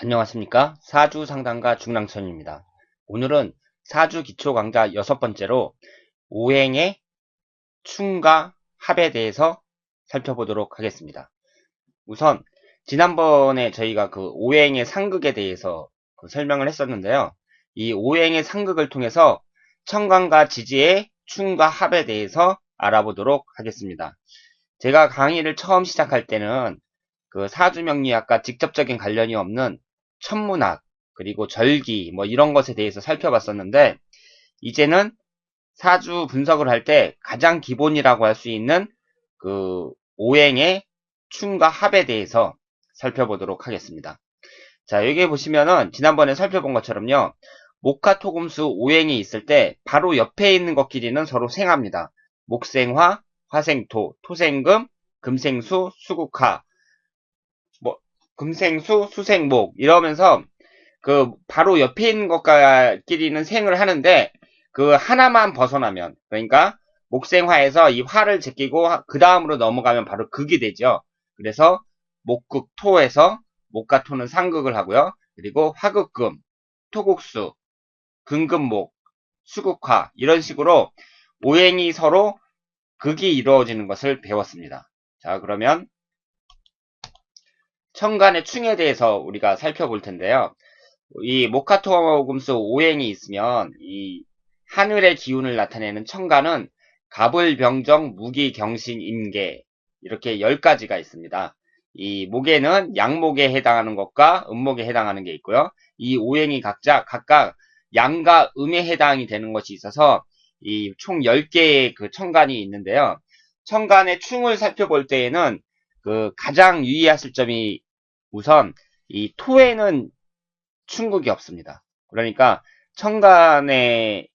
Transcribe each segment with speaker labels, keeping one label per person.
Speaker 1: 안녕하십니까? 사주 상담가 중랑천입니다. 오늘은 사주 기초 강좌 6번째로 오행의 충과 합에 대해서 살펴보도록 하겠습니다. 우선 지난번에 저희가 그 오행의 상극에 대해서 설명을 했었는데요. 이 오행의 상극을 통해서 천간과 지지의 충과 합에 대해서 알아보도록 하겠습니다. 제가 강의를 처음 시작할 때는 그 사주명리학과 직접적인 관련이 없는 천문학, 그리고 절기, 뭐 이런 것에 대해서 살펴봤었는데, 이제는 사주 분석을 할 때 가장 기본이라고 할 수 있는 그 오행의 충과 합에 대해서 살펴보도록 하겠습니다. 자, 여기 보시면은 지난번에 살펴본 것처럼요. 목화토금수 오행이 있을 때 바로 옆에 있는 것끼리는 서로 생합니다. 목생화, 화생토, 토생금, 금생수, 수국화, 뭐 금생수, 수생목 이러면서 그 바로 옆에 있는 것끼리는 생을 하는데 그 하나만 벗어나면, 그러니까 목생화에서 이 화를 제끼고 그 다음으로 넘어가면 바로 극이 되죠. 그래서 목극토에서 목과 토는 상극을 하고요. 그리고 화극금, 토국수, 금금목, 수국화 이런 식으로 오행이 서로 극이 이루어지는 것을 배웠습니다. 자, 그러면 천간의 충에 대해서 우리가 살펴볼 텐데요. 이 목화토금수 오행이 있으면 이 하늘의 기운을 나타내는 천간은 갑을병정, 무기경신, 임계 이렇게 10가지가 있습니다. 이 목에는 양목에 해당하는 것과 음목에 해당하는 게 있고요. 이 오행이 각각 양과 음에 해당이 되는 것이 있어서 이 총 10개의 그 천간이 있는데요. 천간의 충을 살펴볼 때에는 그 가장 유의하실 점이 우선 이 토에는 충국이 없습니다. 그러니까 천간에서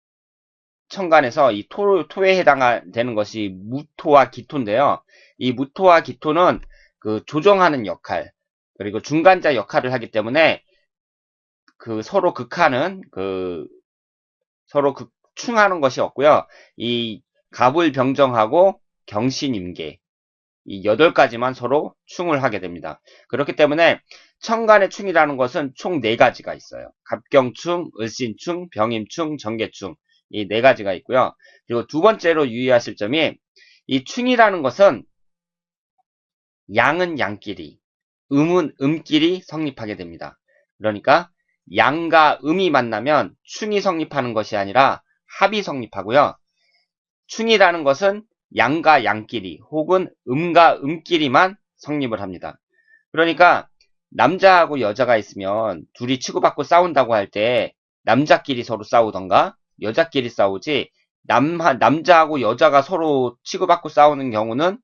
Speaker 1: 이 토에 해당되는 것이 무토와 기토인데요. 이 무토와 기토는 그 조정하는 역할, 그리고 중간자 역할을 하기 때문에 그 서로 극하는 서로 극충하는 것이 없고요. 이 갑을 병정하고 경신임계 이 8가지만 서로 충을 하게 됩니다. 그렇기 때문에 천간의 충이라는 것은 총 4가지가 있어요. 갑경충, 을신충, 병임충, 정계충 이 4가지가 있고요. 그리고 두 번째로 유의하실 점이 이 충이라는 것은 양은 양끼리, 음은 음끼리 성립하게 됩니다. 그러니까 양과 음이 만나면 충이 성립하는 것이 아니라 합이 성립하고요. 충이라는 것은 양과 양끼리 혹은 음과 음끼리만 성립을 합니다. 그러니까 남자하고 여자가 있으면 둘이 치고받고 싸운다고 할 때 남자끼리 서로 싸우던가 여자끼리 싸우지, 남자하고 여자가 서로 치고받고 싸우는 경우는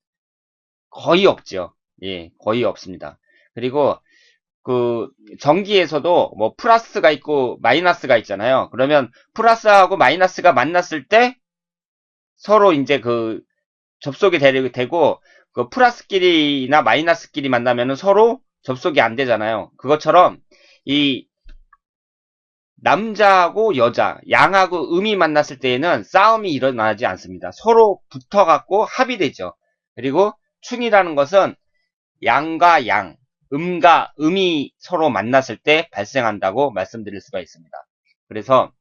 Speaker 1: 거의 없죠. 예, 거의 없습니다. 그리고 그 전기에서도 뭐 플러스가 있고 마이너스가 있잖아요. 그러면 플러스하고 마이너스가 만났을 때 서로 이제 그 접속이 되고 그 플러스끼리나 마이너스끼리 만나면은 서로 접속이 안 되잖아요. 그것처럼 이 남자하고 여자, 양하고 음이 만났을 때에는 싸움이 일어나지 않습니다. 서로 붙어갖고 합이 되죠. 그리고 충이라는 것은 양과 양, 음과 음이 서로 만났을 때 발생한다고 말씀드릴 수가 있습니다. 그래서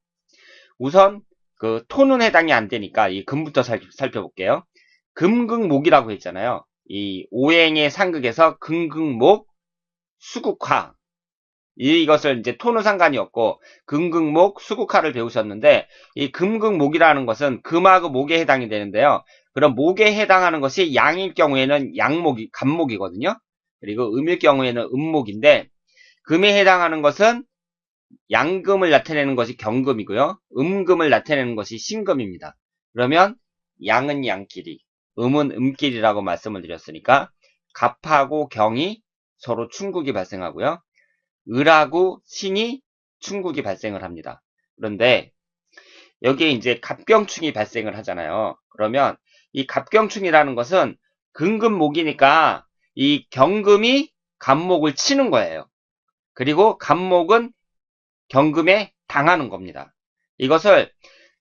Speaker 1: 우선 그 토는 해당이 안 되니까 이 금부터 살펴볼게요. 금극목이라고 했잖아요. 이 오행의 상극에서 금극목, 수국화 이것을 이제 토는 상관이 없고 금극목, 수국화를 배우셨는데 이 금극목이라는 것은 금하고 목에 해당이 되는데요. 그럼 목에 해당하는 것이 양일 경우에는 갑목이거든요. 그리고 음일 경우에는 음목인데 금에 해당하는 것은 양금을 나타내는 것이 경금이고요. 음금을 나타내는 것이 신금입니다. 그러면 양은 양끼리, 음은 음끼리라고 말씀을 드렸으니까 갑하고 경이 서로 충국이 발생하고요. 을하고 신이 충국이 발생을 합니다. 그런데 여기에 이제 갑경충이 발생을 하잖아요. 그러면 이 갑경충이라는 것은 금금목이니까 이 경금이 갑목을 치는 거예요. 그리고 갑목은 경금에 당하는 겁니다. 이것을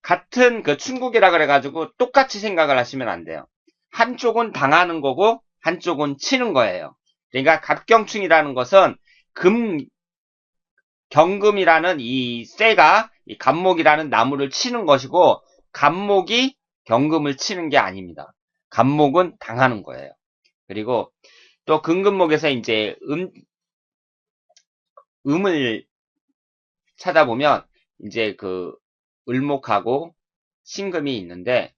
Speaker 1: 같은 그 충국이라 그래가지고 똑같이 생각을 하시면 안 돼요. 한쪽은 당하는 거고 한쪽은 치는 거예요. 그러니까 갑경충이라는 것은 금 경금이라는 이 쇠가 이 갑목이라는 나무를 치는 것이고 갑목이 경금을 치는 게 아닙니다. 갑목은 당하는 거예요. 그리고 또 금금목에서 이제 음을 찾아보면 이제 그 을목하고 신금이 있는데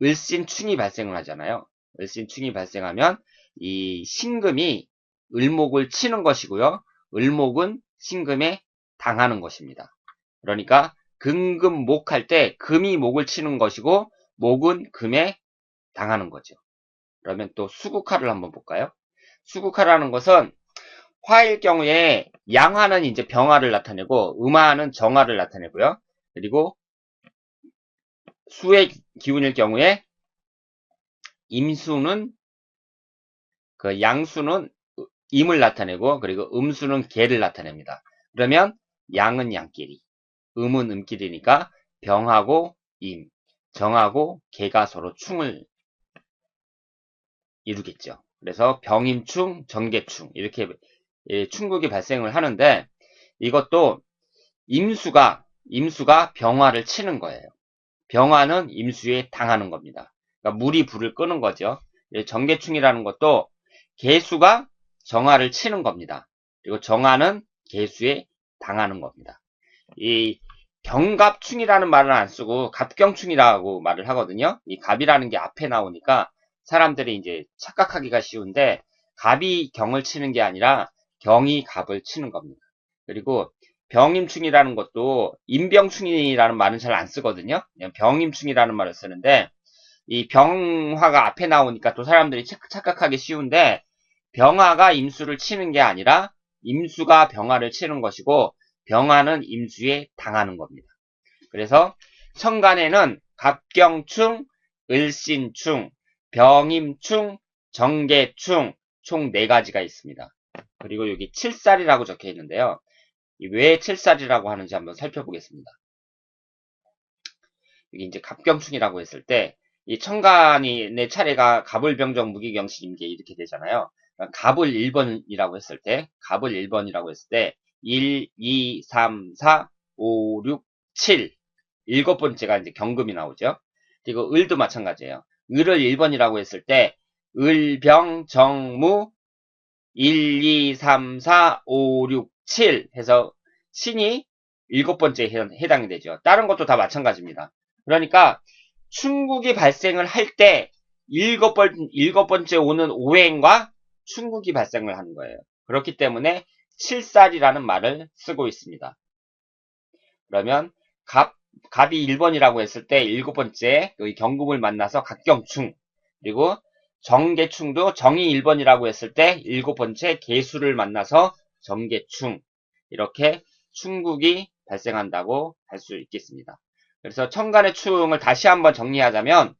Speaker 1: 을신충이 발생을 하잖아요. 을신충이 발생하면 이 신금이 을목을 치는 것이고요. 을목은 신금에 당하는 것입니다. 그러니까 금금목 할 때 금이 목을 치는 것이고 목은 금에 당하는 거죠. 그러면 또 수국화를 한번 볼까요? 수국화라는 것은 화일 경우에 양화는 이제 병화를 나타내고 음화는 정화를 나타내고요. 그리고 수의 기운일 경우에 임수는 그 양수는 임을 나타내고 그리고 음수는 개를 나타냅니다. 그러면 양은 양끼리, 음은 음끼리니까 병하고 임, 정하고 개가 서로 충을 이루겠죠. 그래서 병임충, 정계충 이렇게 충국이 발생을 하는데 이것도 임수가 병화를 치는 거예요. 병화는 임수에 당하는 겁니다. 그러니까 물이 불을 끄는 거죠. 정계충이라는 것도 개수가 정화를 치는 겁니다. 그리고 정화는 개수에 당하는 겁니다. 이 병갑충이라는 말을 안 쓰고 갑경충이라고 말을 하거든요. 이 갑이라는 게 앞에 나오니까 사람들이 이제 착각하기가 쉬운데 갑이 경을 치는 게 아니라 경이 갑을 치는 겁니다. 그리고 병임충이라는 것도 임병충이라는 말은 잘 안 쓰거든요. 그냥 병임충이라는 말을 쓰는데 이 병화가 앞에 나오니까 또 사람들이 착각하기 쉬운데 병화가 임수를 치는 게 아니라 임수가 병화를 치는 것이고 병화는 임수에 당하는 겁니다. 그래서 천간에는 갑경충, 을신충, 병임충, 정계충 총 4가지가 있습니다. 그리고 여기 칠살이라고 적혀 있는데요. 왜 칠살이라고 하는지 한번 살펴보겠습니다. 여기 이제 갑경충이라고 했을 때 이 천간의 차례가 갑을병정 무기경신임계 이렇게 되잖아요. 갑을 1번이라고 했을 때 1, 2, 3, 4, 5, 6, 7 일곱 번째가 이제 경금이 나오죠. 그리고 을도 마찬가지예요. 을을 1번이라고 했을 때 을, 병, 정, 무 1, 2, 3, 4, 5, 6, 7 해서 신이 7번째에 해당이 되죠. 다른 것도 다 마찬가지입니다. 그러니까 충국이 발생을 할 때 7번째 오는 오행과 충국이 발생을 하는 거예요. 그렇기 때문에 칠살이라는 말을 쓰고 있습니다. 그러면 갑이 1번이라고 했을 때 7번째 경금을 만나서 갑경충, 그리고 정계충도 정이 1번이라고 했을 때 7번째 계수를 만나서 정계충, 이렇게 충국이 발생한다고 할 수 있겠습니다. 그래서 천간의 충을 다시 한번 정리하자면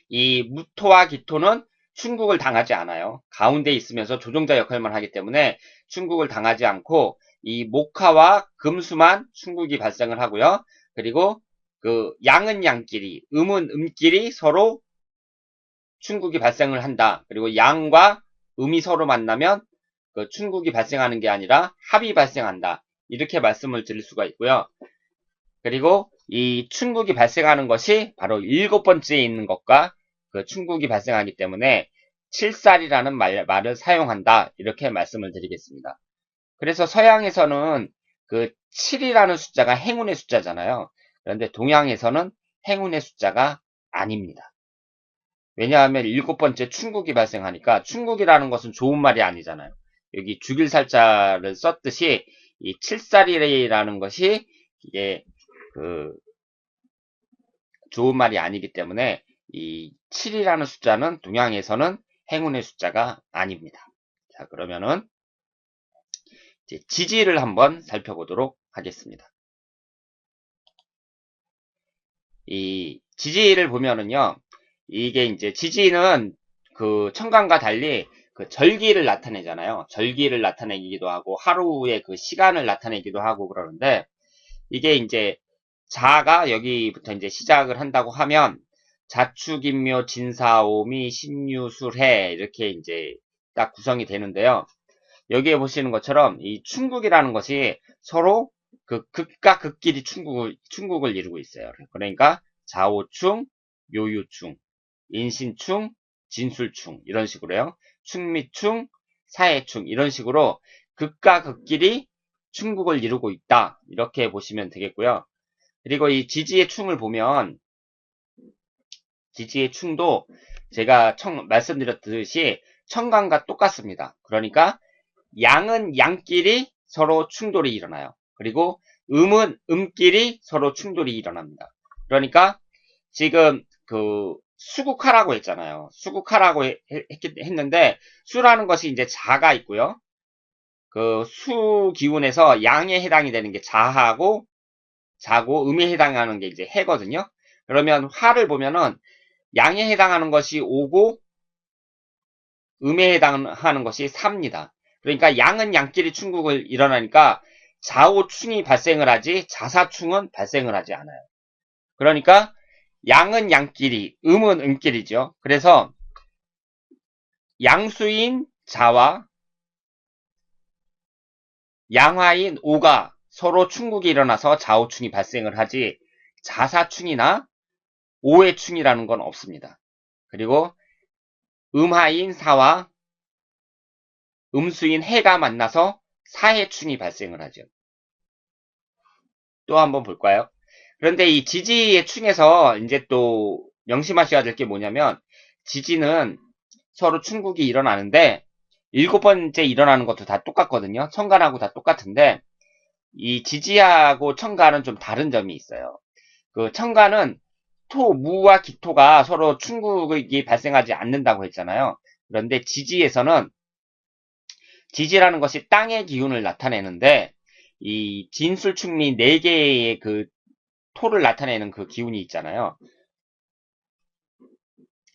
Speaker 1: 이 무토와 기토는 충국을 당하지 않아요. 가운데 있으면서 조종자 역할만 하기 때문에 충국을 당하지 않고 이 목화와 금수만 충국이 발생을 하고요. 그리고 그 양은 양끼리, 음은 음끼리 서로 충국이 발생을 한다. 그리고 양과 음이 서로 만나면 그 충국이 발생하는 게 아니라 합이 발생한다. 이렇게 말씀을 드릴 수가 있고요. 그리고 이 충국이 발생하는 것이 바로 7번째에 있는 것과 그 충국이 발생하기 때문에 칠살이라는 말을 사용한다. 이렇게 말씀을 드리겠습니다. 그래서 서양에서는 그 7이라는 숫자가 행운의 숫자잖아요. 그런데 동양에서는 행운의 숫자가 아닙니다. 왜냐하면 7번째 충국이 발생하니까 충국이라는 것은 좋은 말이 아니잖아요. 여기 죽일살자를 썼듯이 이 칠살이라는 것이 이게 그 좋은 말이 아니기 때문에 이 7이라는 숫자는 동양에서는 행운의 숫자가 아닙니다. 자, 그러면은 이제 지지를 한번 살펴보도록 하겠습니다. 이 지지를 보면은요, 이게 이제 지지는 그 천간과 달리 그 절기를 나타내잖아요. 절기를 나타내기도 하고 하루의 그 시간을 나타내기도 하고 그러는데 이게 이제 자가 여기부터 이제 시작을 한다고 하면 자축인묘 진사오미 신유술해 이렇게 이제 딱 구성이 되는데요. 여기에 보시는 것처럼 이 충국이라는 것이 서로 그 극과 극끼리 충국을 이루고 있어요. 그러니까 좌우충, 묘유충, 인신충, 진술충 이런 식으로요. 충미충, 사해충 이런 식으로 극과 극끼리 충국을 이루고 있다. 이렇게 보시면 되겠고요. 그리고 이 지지의 충을 보면 지지의 충도 제가 말씀드렸듯이 청간과 똑같습니다. 그러니까 양은 양끼리 서로 충돌이 일어나요. 그리고 음은 음끼리 서로 충돌이 일어납니다. 그러니까 지금 그 수국하라고 했잖아요. 수국하라고 했는데 수라는 것이 이제 자가 있고요. 그 수 기운에서 양에 해당이 되는 게 자하고 자고 음에 해당하는 게 이제 해거든요. 그러면 화를 보면은 양에 해당하는 것이 오고 음에 해당하는 것이 사입니다. 그러니까 양은 양끼리 충국을 일어나니까 좌우충이 발생을 하지 자사충은 발생을 하지 않아요. 그러니까 양은 양끼리, 음은 음끼리죠. 그래서 양수인 자와 양화인 오가 서로 충국이 일어나서 좌우충이 발생을 하지 자사충이나 오해충이라는 건 없습니다. 그리고 음하인 사와 음수인 해가 만나서 사해충이 발생을 하죠. 또 한번 볼까요? 그런데 이 지지의 충에서 이제 또 명심하셔야 될 게 뭐냐면 지지는 서로 충국이 일어나는데 7번째 일어나는 것도 다 똑같거든요. 청간하고 다 똑같은데 이 지지하고 청간은 좀 다른 점이 있어요. 그 청간은 토, 무와 기토가 서로 충국이 발생하지 않는다고 했잖아요. 그런데 지지에서는 지지라는 것이 땅의 기운을 나타내는데 이 진술충미 4개의 그 토를 나타내는 그 기운이 있잖아요.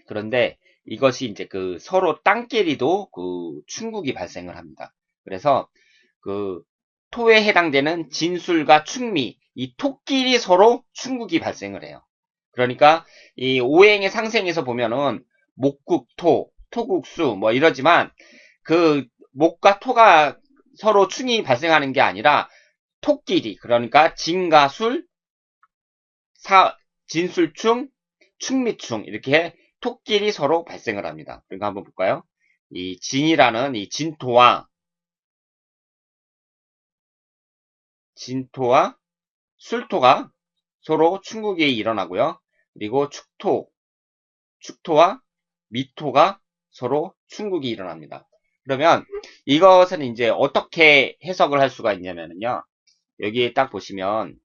Speaker 1: 그런데 이것이 이제 그 서로 땅끼리도 그 충국이 발생을 합니다. 그래서 그 토에 해당되는 진술과 충미, 이 토끼리 서로 충국이 발생을 해요. 그러니까 이 오행의 상생에서 보면은 목국토, 토국수 뭐 이러지만 그 목과 토가 서로 충이 발생하는 게 아니라 토끼리, 그러니까 진가술, 진술충, 충미충 이렇게 토끼리 서로 발생을 합니다. 그러니까 한번 볼까요? 이 진이라는 이 진토와 술토가 서로 충국이 일어나고요. 그리고 축토와 미토가 서로 충국이 일어납니다. 그러면 이것은 이제 어떻게 해석을 할 수가 있냐면요. 여기에 딱 보시면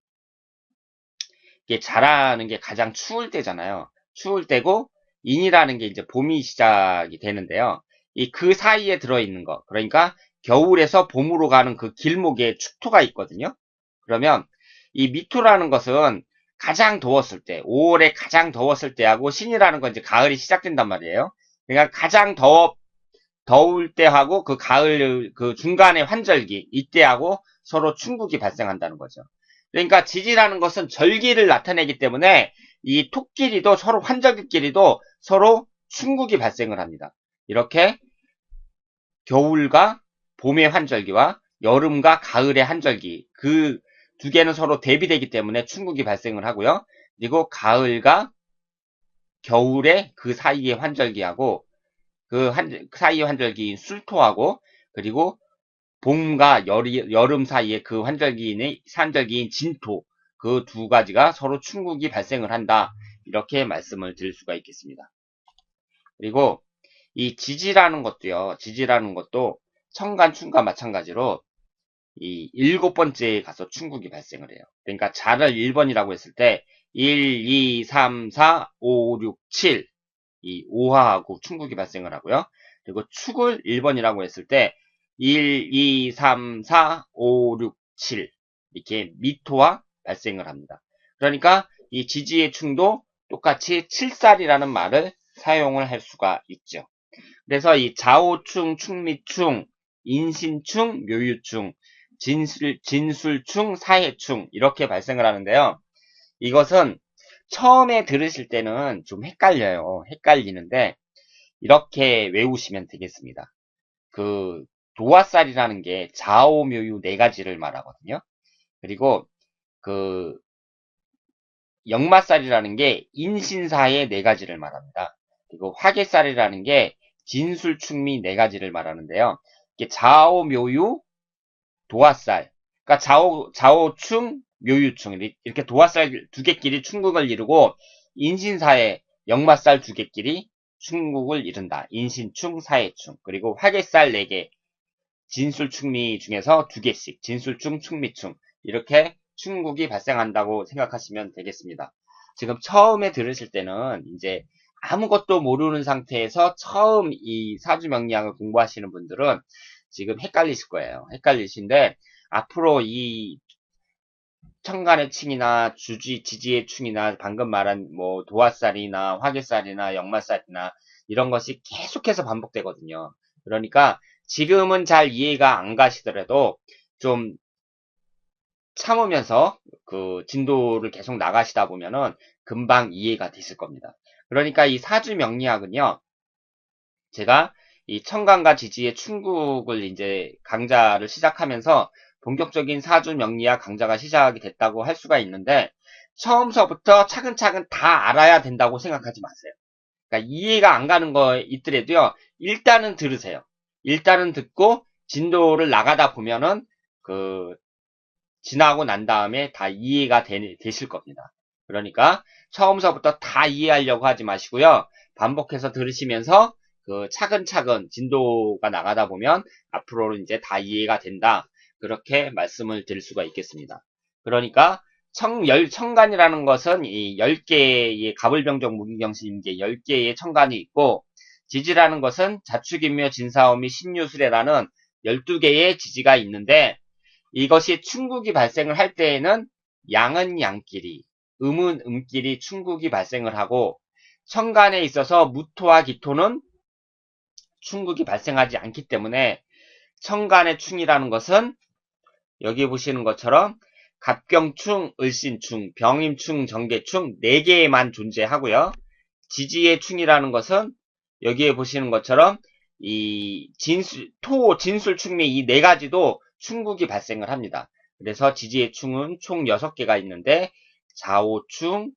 Speaker 1: 이게 자라는 게 가장 추울 때잖아요. 추울 때고 인이라는 게 이제 봄이 시작이 되는데요. 이 그 사이에 들어있는 거, 그러니까 겨울에서 봄으로 가는 그 길목에 축토가 있거든요. 그러면 이 미토라는 것은 가장 더웠을 때, 5월에 가장 더웠을 때하고 신이라는 건 이제 가을이 시작된단 말이에요. 그러니까 가장 더울 때하고 그 가을 그 중간의 환절기 이때하고 서로 충국이 발생한다는 거죠. 그러니까 지지라는 것은 절기를 나타내기 때문에 이 토끼리도 서로 환절기끼리도 서로 충국이 발생을 합니다. 이렇게 겨울과 봄의 환절기와 여름과 가을의 환절기 그 두 개는 서로 대비되기 때문에 충국이 발생을 하고요. 그리고 가을과 겨울의 그 사이의 환절기하고 그 사이의 환절기인 술토하고 그리고 봄과 여름 사이의 그 환절기인 진토 그 두 가지가 서로 충국이 발생을 한다. 이렇게 말씀을 드릴 수가 있겠습니다. 그리고 이 지지라는 것도 청간, 충과 마찬가지로 이 7번째에 가서 충국이 발생을 해요. 그러니까 자를 1번이라고 했을 때 1, 2, 3, 4, 5, 6, 7 이 5화하고 충국이 발생을 하고요. 그리고 축을 1번이라고 했을 때 1, 2, 3, 4, 5, 6, 7 이렇게 미토와 발생을 합니다. 그러니까 이 지지의 충도 똑같이 7살이라는 말을 사용을 할 수가 있죠. 그래서 이 좌우충, 충미충, 인신충, 묘유충, 진술충, 사해충 이렇게 발생을 하는데요. 이것은 처음에 들으실 때는 좀 헷갈리는데 이렇게 외우시면 되겠습니다. 그 도화살이라는 게 좌오묘유 네 가지를 말하거든요. 그리고 그 역마살이라는 게 인신사의 네 가지를 말합니다. 그리고 화개살이라는 게 진술충미 네 가지를 말하는데요. 이게 좌오묘유, 도화살. 그러니까 좌오충, 묘유충. 이렇게 도화살 두 개끼리 충국을 이루고 인신사의 역마살 두 개끼리 충국을 이룬다. 인신충, 사해충. 그리고 화개살 네 개. 진술충미 중에서 두 개씩. 진술충, 충미충. 이렇게 충국이 발생한다고 생각하시면 되겠습니다. 지금 처음에 들으실 때는 이제 아무것도 모르는 상태에서 처음 이 사주명리학을 공부하시는 분들은 지금 헷갈리실 거예요. 헷갈리신데 앞으로 이 천간의 층이나 지지의 충이나 방금 말한 뭐 도화살이나 화개살이나 역마살이나 이런 것이 계속해서 반복되거든요. 그러니까 지금은 잘 이해가 안 가시더라도 좀 참으면서 그 진도를 계속 나가시다 보면은 금방 이해가 되실 겁니다. 그러니까 이 사주 명리학은요, 제가 이 천간과 지지의 충국을 이제 강좌를 시작하면서 본격적인 사주 명리학 강좌가 시작이 됐다고 할 수가 있는데, 처음서부터 차근차근 다 알아야 된다고 생각하지 마세요. 그러니까 이해가 안 가는 거 있더라도요, 일단은 들으세요. 일단은 듣고 진도를 나가다 보면은 그 지나고 난 다음에 다 이해가 되실 겁니다. 그러니까 처음서부터 다 이해하려고 하지 마시고요. 반복해서 들으시면서 그 차근차근 진도가 나가다 보면 앞으로는 이제 다 이해가 된다. 그렇게 말씀을 드릴 수가 있겠습니다. 그러니까 천간이라는 것은 이 10개의 가불병정 무기경신임계 10개의 천간이 있고, 지지라는 것은 자축인묘 진사오미 신유술해라는 12개의 지지가 있는데, 이것이 충국이 발생을 할 때에는 양은 양끼리, 음은 음끼리 충국이 발생을 하고, 천간에 있어서 무토와 기토는 충국이 발생하지 않기 때문에 천간의 충이라는 것은 여기 보시는 것처럼 갑경충, 을신충, 병임충, 정계충 4개에만 존재하고요. 지지의 충이라는 것은 여기에 보시는 것처럼 이 진술충미 이 4가지도 충국이 발생을 합니다. 그래서 지지의 충은 총 6개가 있는데 좌오충,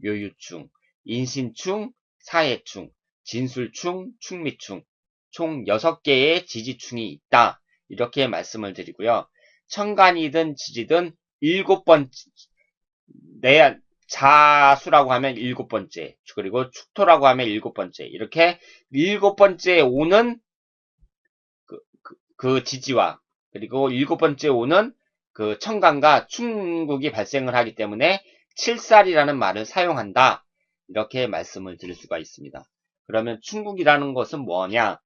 Speaker 1: 묘유충, 인신충, 사해충, 진술충, 충미충 총 6개의 지지충이 있다. 이렇게 말씀을 드리고요. 천간이든 지지든 7번 내 자수라고 하면 7번째, 그리고 축토라고 하면 7번째, 이렇게 7번째 오는 그 지지와 그리고 7번째 오는 그 천간과 충국이 발생을 하기 때문에 칠살이라는 말을 사용한다. 이렇게 말씀을 드릴 수가 있습니다. 그러면 충국이라는 것은 뭐냐?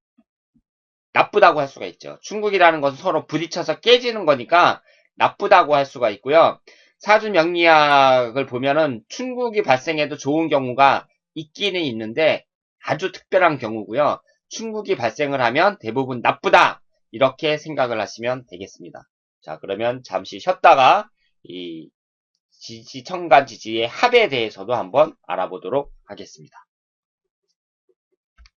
Speaker 1: 나쁘다고 할 수가 있죠. 충국이라는 것은 서로 부딪혀서 깨지는 거니까 나쁘다고 할 수가 있고요. 사주 명리학을 보면은 충국이 발생해도 좋은 경우가 있기는 있는데 아주 특별한 경우고요. 충국이 발생을 하면 대부분 나쁘다. 이렇게 생각을 하시면 되겠습니다. 자, 그러면 잠시 쉬었다가 이 천간 지지의 합에 대해서도 한번 알아보도록 하겠습니다.